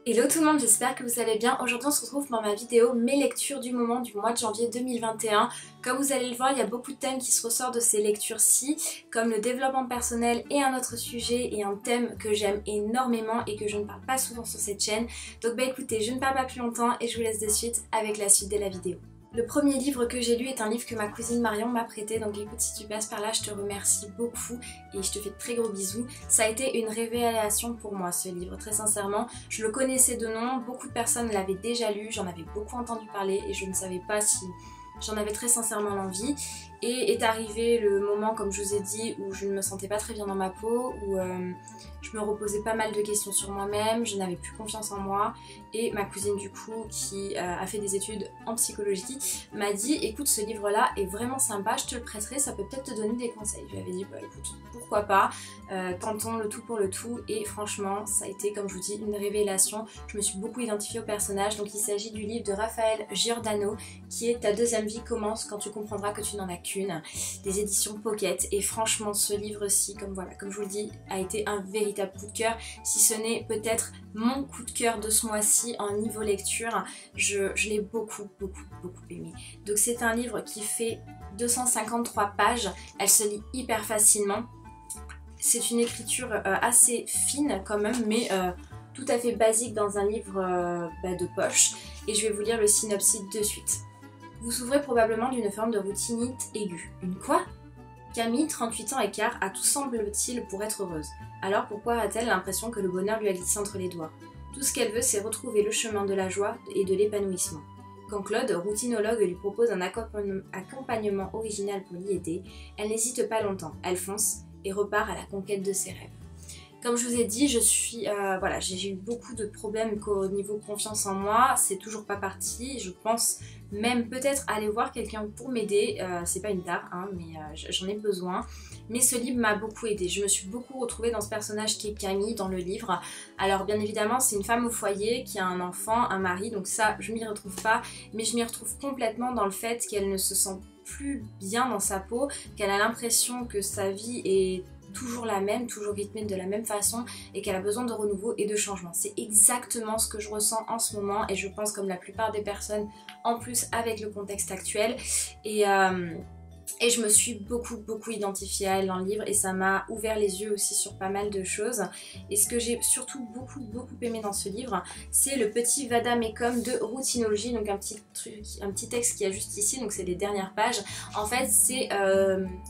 Hello tout le monde, j'espère que vous allez bien. Aujourd'hui on se retrouve pour ma vidéo mes lectures du moment du mois de janvier 2021. Comme vous allez le voir, il y a beaucoup de thèmes qui se ressortent de ces lectures-ci, comme le développement personnel et un autre sujet et un thème que j'aime énormément et que je ne parle pas souvent sur cette chaîne. Donc bah écoutez, je ne parle pas plus longtemps et je vous laisse de suite avec la suite de la vidéo. Le premier livre que j'ai lu est un livre que ma cousine Marion m'a prêté, donc écoute, si tu passes par là, je te remercie beaucoup et je te fais de très gros bisous. Ça a été une révélation pour moi ce livre, très sincèrement. Je le connaissais de nom, beaucoup de personnes l'avaient déjà lu, j'en avais beaucoup entendu parler et je ne savais pas si j'en avais très sincèrement l'envie. Et est arrivé le moment, comme je vous ai dit, où je ne me sentais pas très bien dans ma peau, où je me reposais pas mal de questions sur moi-même, je n'avais plus confiance en moi. Et ma cousine du coup, qui a fait des études en psychologie, m'a dit écoute, ce livre-là est vraiment sympa, je te le prêterai, ça peut peut-être te donner des conseils. Je lui avais dit bah écoute, pourquoi pas, tentons le tout pour le tout. Et franchement, ça a été, comme je vous dis, une révélation. Je me suis beaucoup identifiée au personnage. Donc il s'agit du livre de Raphaël Giordano, qui est Ta deuxième vie commence quand tu comprendras que tu n'en as qu'une, des éditions Pocket. Et franchement, ce livre-ci, comme je vous le dis, a été un véritable coup de cœur, si ce n'est peut-être mon coup de cœur de ce mois-ci en niveau lecture. Je l'ai beaucoup aimé. Donc c'est un livre qui fait 253 pages, elle se lit hyper facilement. C'est une écriture assez fine quand même, mais tout à fait basique dans un livre de poche. Et je vais vous lire le synopsis de suite. Vous souffrez probablement d'une forme de routinite aiguë. Une quoi? Camille, 38 ans et quart, a tout semble-t-il pour être heureuse. Alors pourquoi a-t-elle l'impression que le bonheur lui a glissé entre les doigts? Tout ce qu'elle veut, c'est retrouver le chemin de la joie et de l'épanouissement. Quand Claude, routinologue, lui propose un accompagnement original pour l'y aider, elle n'hésite pas longtemps, elle fonce et repart à la conquête de ses rêves. Comme je vous ai dit, j'ai eu beaucoup de problèmes au niveau confiance en moi, c'est toujours pas parti. Je pense même peut-être aller voir quelqu'un pour m'aider, c'est pas une tare, hein, mais j'en ai besoin. Mais ce livre m'a beaucoup aidée, je me suis beaucoup retrouvée dans ce personnage qui est Camille dans le livre. Alors bien évidemment, c'est une femme au foyer qui a un enfant, un mari, donc ça je m'y retrouve pas, mais je m'y retrouve complètement dans le fait qu'elle ne se sent plus bien dans sa peau, qu'elle a l'impression que sa vie est toujours la même, toujours rythmée de la même façon et qu'elle a besoin de renouveau et de changement. C'est exactement ce que je ressens en ce moment et je pense comme la plupart des personnes en plus avec le contexte actuel. Et je me suis beaucoup identifiée à elle dans le livre et ça m'a ouvert les yeux aussi sur pas mal de choses. Et ce que j'ai surtout beaucoup aimé dans ce livre, c'est le petit vadamecum de routinologie, donc un petit texte qui est juste ici, donc c'est les dernières pages. En fait, c'est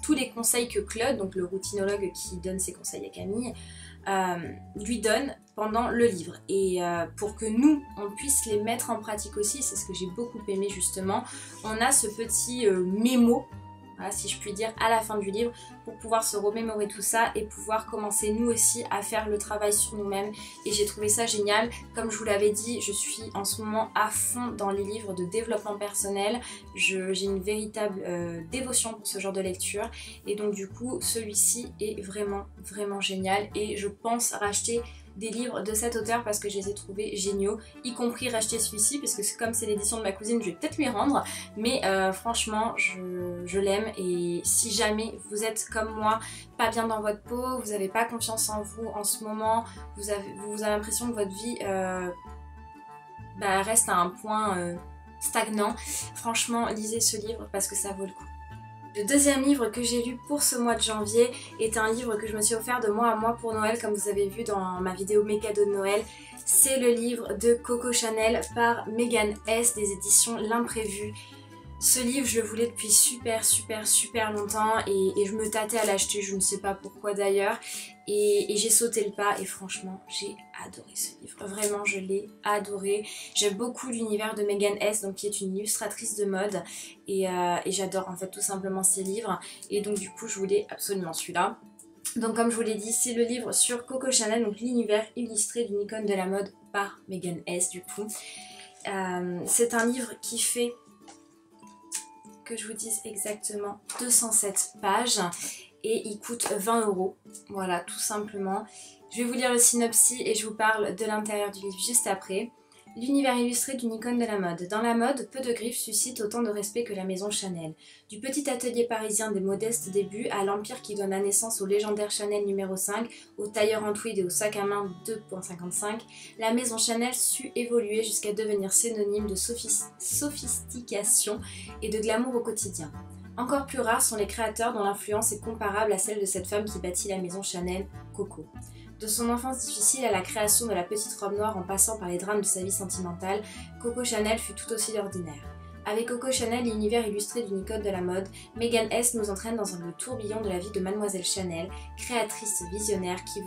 tous les conseils que Claude, donc le routinologue qui donne ses conseils à Camille, lui donne pendant le livre. Et pour que nous, on puisse les mettre en pratique aussi, c'est ce que j'ai beaucoup aimé justement, on a ce petit mémo, voilà, si je puis dire, à la fin du livre pour pouvoir se remémorer tout ça et pouvoir commencer nous aussi à faire le travail sur nous-mêmes. Et j'ai trouvé ça génial. Comme je vous l'avais dit, je suis en ce moment à fond dans les livres de développement personnel. J'ai une véritable dévotion pour ce genre de lecture et donc du coup celui-ci est vraiment génial et je pense racheter des livres de cet auteur parce que je les ai trouvés géniaux, y compris racheter celui-ci parce que comme c'est l'édition de ma cousine, je vais peut-être lui rendre, mais franchement je l'aime. Et si jamais vous êtes comme moi, pas bien dans votre peau, vous n'avez pas confiance en vous en ce moment, vous avez l'impression que votre vie reste à un point stagnant, franchement lisez ce livre parce que ça vaut le coup. Le deuxième livre que j'ai lu pour ce mois de janvier est un livre que je me suis offert de mois à mois pour Noël, comme vous avez vu dans ma vidéo mes cadeaux de Noël. C'est le livre de Coco Chanel par Megan S des éditions L'Imprévu. Ce livre, je le voulais depuis super longtemps et je me tâtais à l'acheter, je ne sais pas pourquoi d'ailleurs. Et j'ai sauté le pas et franchement, j'ai adoré ce livre. Vraiment, je l'ai adoré. J'aime beaucoup l'univers de Megan S, donc qui est une illustratrice de mode. Et j'adore en fait tout simplement ses livres. Et donc du coup, je voulais absolument celui-là. Donc comme je vous l'ai dit, c'est le livre sur Coco Chanel, donc l'univers illustré d'une icône de la mode par Megan S du coup. C'est un livre qui fait, que je vous dise exactement, 207 pages et il coûte 20 €. Voilà, tout simplement. Je vais vous lire le synopsis et je vous parle de l'intérieur du livre juste après. L'univers illustré d'une icône de la mode. Dans la mode, peu de griffes suscitent autant de respect que la maison Chanel. Du petit atelier parisien des modestes débuts à l'empire qui donne naissance au légendaire Chanel numéro 5, au tailleur en tweed et au sac à main 2.55, la maison Chanel sut évoluer jusqu'à devenir synonyme de sophistication et de glamour au quotidien. Encore plus rares sont les créateurs dont l'influence est comparable à celle de cette femme qui bâtit la maison Chanel, Coco. De son enfance difficile à la création de la petite robe noire en passant par les drames de sa vie sentimentale, Coco Chanel fut tout aussi ordinaire. Avec Coco Chanel, l'univers illustré d'une icône de la mode, Megan Hess nous entraîne dans le tourbillon de la vie de Mademoiselle Chanel, créatrice visionnaire qui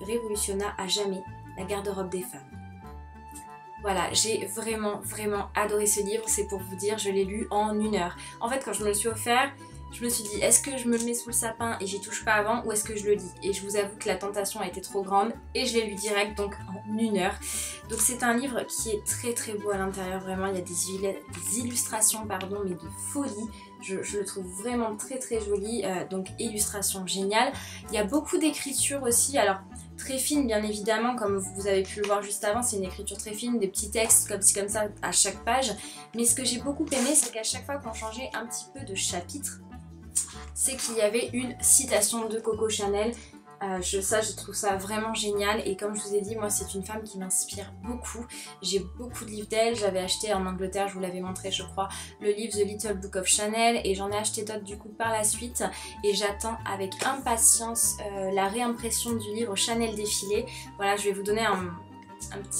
révolutionna à jamais la garde-robe des femmes. Voilà, j'ai vraiment adoré ce livre, c'est pour vous dire, je l'ai lu en 1 heure. En fait, quand je me le suis offert, je me suis dit, est-ce que je me le mets sous le sapin et j'y touche pas avant ou est-ce que je le lis? Et je vous avoue que la tentation a été trop grande et je l'ai lu direct, donc en 1 heure. Donc c'est un livre qui est très beau à l'intérieur, vraiment, il y a des illustrations, pardon, mais de folie. Je le trouve vraiment très joli, donc illustration géniale. Il y a beaucoup d'écriture aussi, alors très fine bien évidemment, comme vous avez pu le voir juste avant, c'est une écriture très fine, des petits textes comme ci comme ça à chaque page. Mais ce que j'ai beaucoup aimé, c'est qu'à chaque fois qu'on changeait un petit peu de chapitre, c'est qu'il y avait une citation de Coco Chanel. Je trouve ça vraiment génial et comme je vous ai dit, moi c'est une femme qui m'inspire beaucoup. J'ai beaucoup de livres d'elle, j'avais acheté en Angleterre, je vous l'avais montré je crois, le livre The Little Book of Chanel et j'en ai acheté d'autres du coup par la suite et j'attends avec impatience la réimpression du livre Chanel Défilé. Voilà, je vais vous donner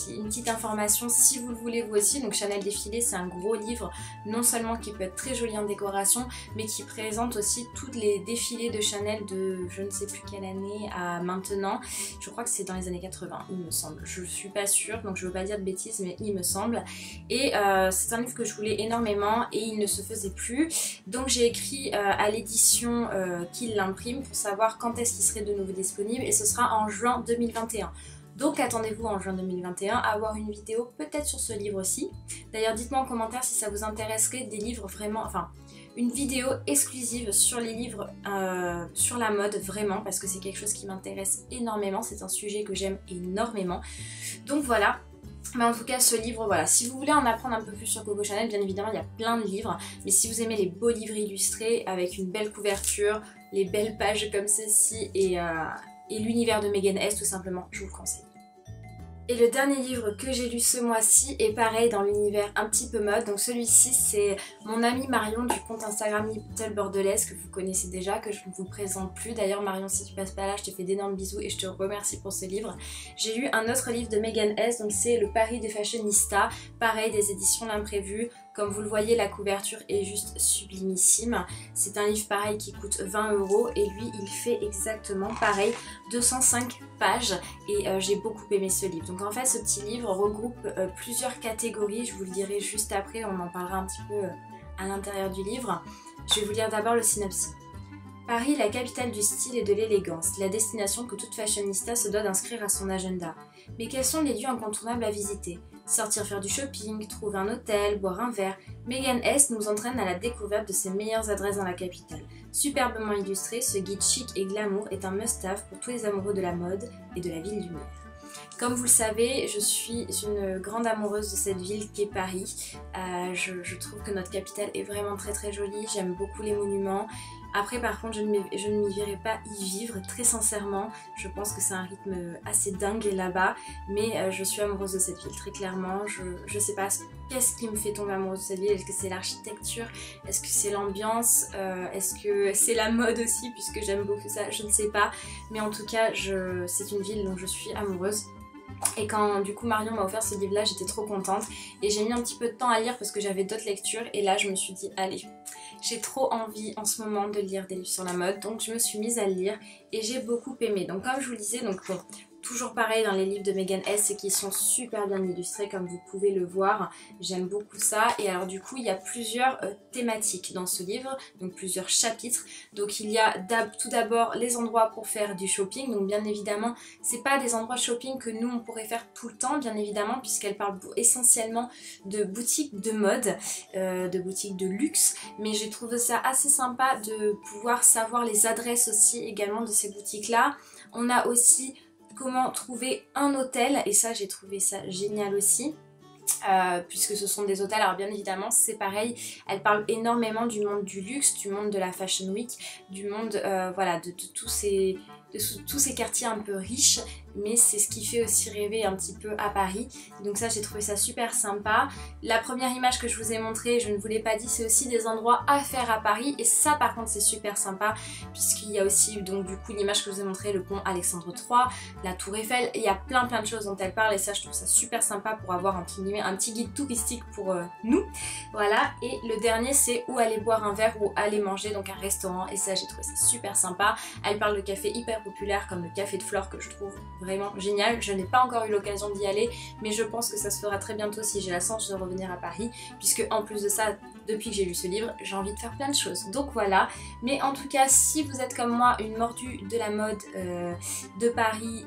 une petite information si vous le voulez vous aussi. Donc Chanel Défilé, c'est un gros livre non seulement qui peut être très joli en décoration mais qui présente aussi tous les défilés de Chanel de je ne sais plus quelle année à maintenant. Je crois que c'est dans les années 80 il me semble, je suis pas sûre donc je veux pas dire de bêtises mais il me semble. Et c'est un livre que je voulais énormément et il ne se faisait plus, donc j'ai écrit à l'édition qui l'imprime pour savoir quand est-ce qu'il serait de nouveau disponible et ce sera en juin 2021. Donc attendez-vous en juin 2021 à avoir une vidéo peut-être sur ce livre-ci. D'ailleurs dites-moi en commentaire si ça vous intéresserait des livres vraiment, enfin une vidéo exclusive sur les livres sur la mode vraiment parce que c'est quelque chose qui m'intéresse énormément, c'est un sujet que j'aime énormément. Donc voilà. Mais en tout cas ce livre, voilà, si vous voulez en apprendre un peu plus sur Coco Chanel, bien évidemment il y a plein de livres, mais si vous aimez les beaux livres illustrés avec une belle couverture, les belles pages comme ceci et l'univers de Megan Hess tout simplement, je vous le conseille. Et le dernier livre que j'ai lu ce mois-ci est pareil dans l'univers un petit peu mode. Donc celui-ci c'est mon amie Marion du compte Instagram Little Bordelaise que vous connaissez déjà, que je ne vous présente plus. D'ailleurs Marion, si tu passes pas là, je te fais d'énormes bisous et je te remercie pour ce livre. J'ai lu un autre livre de Megan Hess, donc c'est Le Paris des Fashionistas, pareil des éditions L'Imprévu. Comme vous le voyez, la couverture est juste sublimissime. C'est un livre pareil qui coûte 20 € et lui il fait exactement pareil, 205 pages et j'ai beaucoup aimé ce livre. Donc en fait ce petit livre regroupe plusieurs catégories, je vous le dirai juste après, on en parlera un petit peu à l'intérieur du livre. Je vais vous lire d'abord le synopsis. Paris, la capitale du style et de l'élégance, la destination que toute fashionista se doit d'inscrire à son agenda. Mais quels sont les lieux incontournables à visiter? Sortir faire du shopping, trouver un hôtel, boire un verre. Megan Hess nous entraîne à la découverte de ses meilleures adresses dans la capitale. Superbement illustré, ce guide chic et glamour est un must-have pour tous les amoureux de la mode et de la ville lumière. Comme vous le savez, je suis une grande amoureuse de cette ville qu'est Paris. Je trouve que notre capitale est vraiment très jolie, j'aime beaucoup les monuments. Après par contre je ne m'y verrai pas y vivre, très sincèrement. Je pense que c'est un rythme assez dingue là-bas, mais je suis amoureuse de cette ville très clairement. Je sais pas qu'est-ce qui me fait tomber amoureuse de cette ville. Est-ce que c'est l'architecture? Est-ce que c'est l'ambiance? Est-ce que c'est la mode aussi puisque j'aime beaucoup ça? Je ne sais pas, mais en tout cas c'est une ville dont je suis amoureuse. Et quand du coup Marion m'a offert ce livre là, j'étais trop contente et j'ai mis un petit peu de temps à lire parce que j'avais d'autres lectures et là je me suis dit allez, j'ai trop envie en ce moment de lire des livres sur la mode, donc je me suis mise à le lire et j'ai beaucoup aimé. Donc comme je vous le disais, donc bon, toujours pareil dans les livres de Megan Hess, c'est qu'ils sont super bien illustrés comme vous pouvez le voir, j'aime beaucoup ça. Et alors du coup il y a plusieurs thématiques dans ce livre, donc plusieurs chapitres. Donc il y a tout d'abord les endroits pour faire du shopping, donc bien évidemment c'est pas des endroits de shopping que nous on pourrait faire tout le temps bien évidemment, puisqu'elle parle essentiellement de boutiques de mode, de boutiques de luxe, mais j'ai trouvé ça assez sympa de pouvoir savoir les adresses aussi également de ces boutiques là. On a aussi comment trouver un hôtel et ça j'ai trouvé ça génial aussi. puisque ce sont des hôtels. Alors bien évidemment c'est pareil, elle parle énormément du monde du luxe, du monde de la Fashion Week, du monde voilà, de tous ces quartiers un peu riches, mais c'est ce qui fait aussi rêver un petit peu à Paris. Donc ça, j'ai trouvé ça super sympa. La première image que je vous ai montrée, je ne vous l'ai pas dit, c'est aussi des endroits à faire à Paris, et ça par contre c'est super sympa, puisqu'il y a aussi donc du coup l'image que je vous ai montrée, le pont Alexandre III, la tour Eiffel, il y a plein de choses dont elle parle, et ça je trouve ça super sympa pour avoir entre guillemets un petit guide touristique pour nous. Voilà, et le dernier c'est où aller boire un verre ou aller manger, donc un restaurant, et ça j'ai trouvé ça super sympa. Elle parle de café hyper populaire comme le café de Flore, que je trouve vraiment génial. Je n'ai pas encore eu l'occasion d'y aller, mais je pense que ça se fera très bientôt si j'ai la chance de revenir à Paris, puisque en plus de ça, depuis que j'ai lu ce livre, j'ai envie de faire plein de choses. Donc voilà, mais en tout cas, si vous êtes comme moi une mordue de la mode de Paris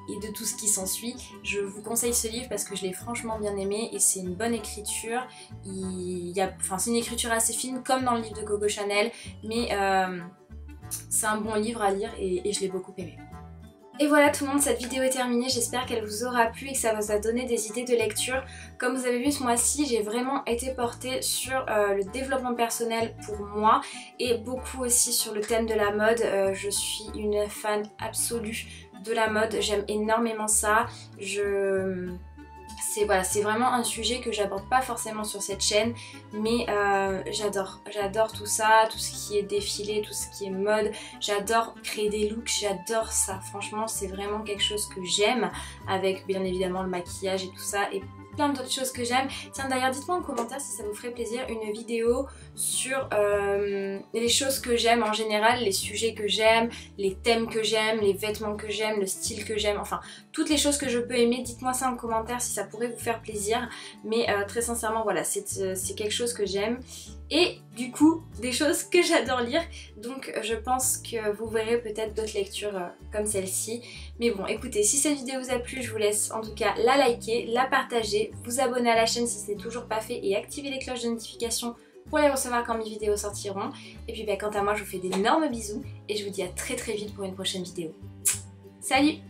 et de tout ce qui s'ensuit, je vous conseille ce livre parce que je l'ai franchement bien aimé, et c'est une bonne écriture. C'est une écriture assez fine comme dans le livre de Coco Chanel, mais c'est un bon livre à lire et je l'ai beaucoup aimé. Et voilà tout le monde, cette vidéo est terminée, j'espère qu'elle vous aura plu et que ça vous a donné des idées de lecture. Comme vous avez vu, ce mois-ci, j'ai vraiment été portée sur le développement personnel pour moi, et beaucoup aussi sur le thème de la mode. Je suis une fan absolue de la mode, j'aime énormément ça. C'est vraiment un sujet que j'aborde pas forcément sur cette chaîne, mais j'adore tout ça, tout ce qui est défilé, tout ce qui est mode. J'adore créer des looks, j'adore ça. Franchement, c'est vraiment quelque chose que j'aime, avec bien évidemment le maquillage et tout ça, et plein d'autres choses que j'aime. Tiens, d'ailleurs, dites-moi en commentaire si ça vous ferait plaisir une vidéo sur les choses que j'aime en général, les sujets que j'aime, les thèmes que j'aime, les vêtements que j'aime, le style que j'aime, enfin toutes les choses que je peux aimer. Dites-moi ça en commentaire si ça pourrait vous faire plaisir, mais très sincèrement voilà, c'est quelque chose que j'aime, et du coup des choses que j'adore lire, donc je pense que vous verrez peut-être d'autres lectures comme celle-ci. Mais bon, écoutez, si cette vidéo vous a plu, je vous laisse en tout cas la liker, la partager, vous abonner à la chaîne si ce n'est toujours pas fait, et activer les cloches de notification pour les recevoir quand mes vidéos sortiront. Et puis quant à moi, je vous fais d'énormes bisous et je vous dis à très vite pour une prochaine vidéo. Salut!